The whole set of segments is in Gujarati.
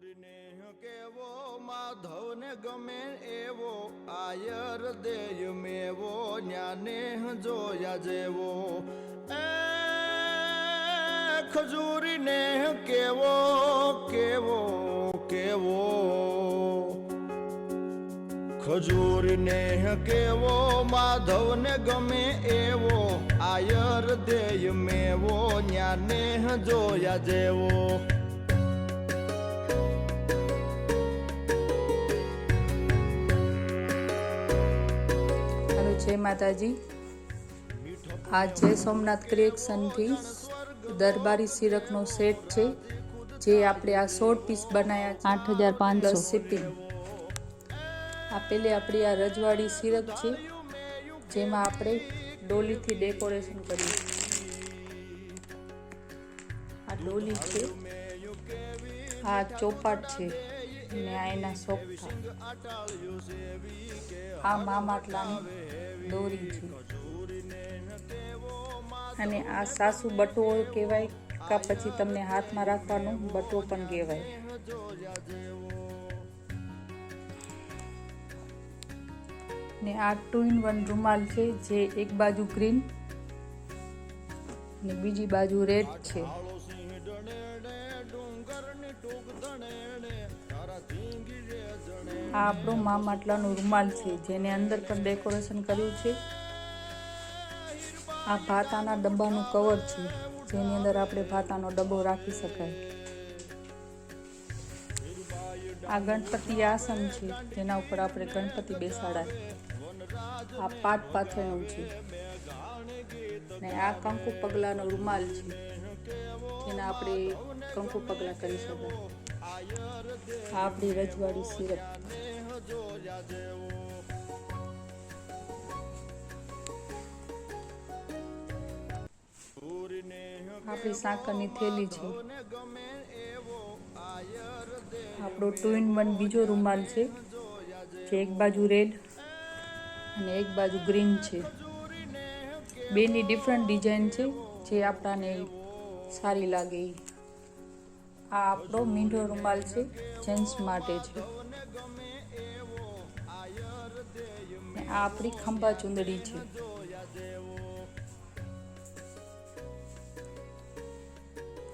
કેવો માધવને ગમે એવો આયર દેય મેવો ન્યાને જોયા જેવો એ ખજૂરીને કેવો કેવો કેવો ખજૂરીને કેવો માધવને ગમે એવો આયર દેય મેવો ન્યાને જોયા જેવો જય માતાજી। આ જય સોમનાથ ક્રિએશનથી દરબારી સિરકનો સેટ છે, જે આપણે આ 100 પીસ બનાવ્યા 8500 શિપિંગ। આ પેલે આપણી આ રજવાડી સિરક છે, જેમાં આપણે ડોલીથી ડેકોરેશન કર્યું। આ ડોલી છે, આ ચોપાટ છે ને આ એના સોપટા, આ મા માટલાની દોરી છે અને આ સાસુ બટવો કહેવાય, કા પછી તમને હાથમાં રાખવાનો બટવો પણ કહેવાય। ને આ 2 in 1 રૂમાલ છે, જે એક બાજુ ગ્રીન ને બીજી બાજુ રેડ છે। આ આપણો મા માટલાનો રૂમાલ છે, જેને અંદર પણ ડેકોરેશન કર્યું છે। આ ભાતાના ડબ્બાનું કવર છે, જેની અંદર આપણે ભાતાનો ડબ્બો રાખી શકાય। આ ગણપતિ આસન છે, જેના ઉપર આપણે ગણપતિ બેસાડાય। આ પાટ પાથરણું છે ને આ કંકુ પગલાનો રૂમાલ છે, જેને આપણે કંકુ પગલા કરી શકાય। આ આપણી રજવાડી સિરક। આપણી સાકરની થેલી છે। આપણો 2 in 1 બીજો રૂમાલ છે, જે એક બાજુ રેડ અને એક બાજુ ગ્રીન છે। બેની ડિફરન્ટ ડિઝાઇન છે, જે આપણાને સારી લાગે। આ આપણો મીંઢો રૂમાલ છે, જેન્ટ્સ માટે છે। આ આપણી ખંભા ચુંદડી છે।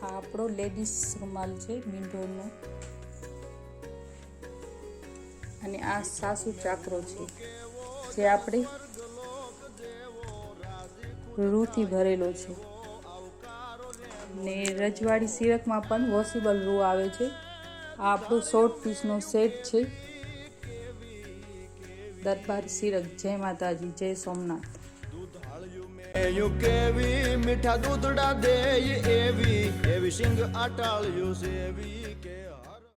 આ આપણો લેડીઝ રૂમાલ છે મીંઢોનો, અને આ સાસુ ચાકરો છે, જે આપણે રૂથી ભરેલો છે। ને રજવાડી સિરકમાં પણ વોશેબલ રૂ આવે છે। આ આપણો 100 પીસનો સેટ છે, દરબારી સિરક। જય માતાજી, જય સોમનાથ। કેવી મીઠા દૂધડા દેય એવી એવી સિંગ આટાળ્યું સેવી કે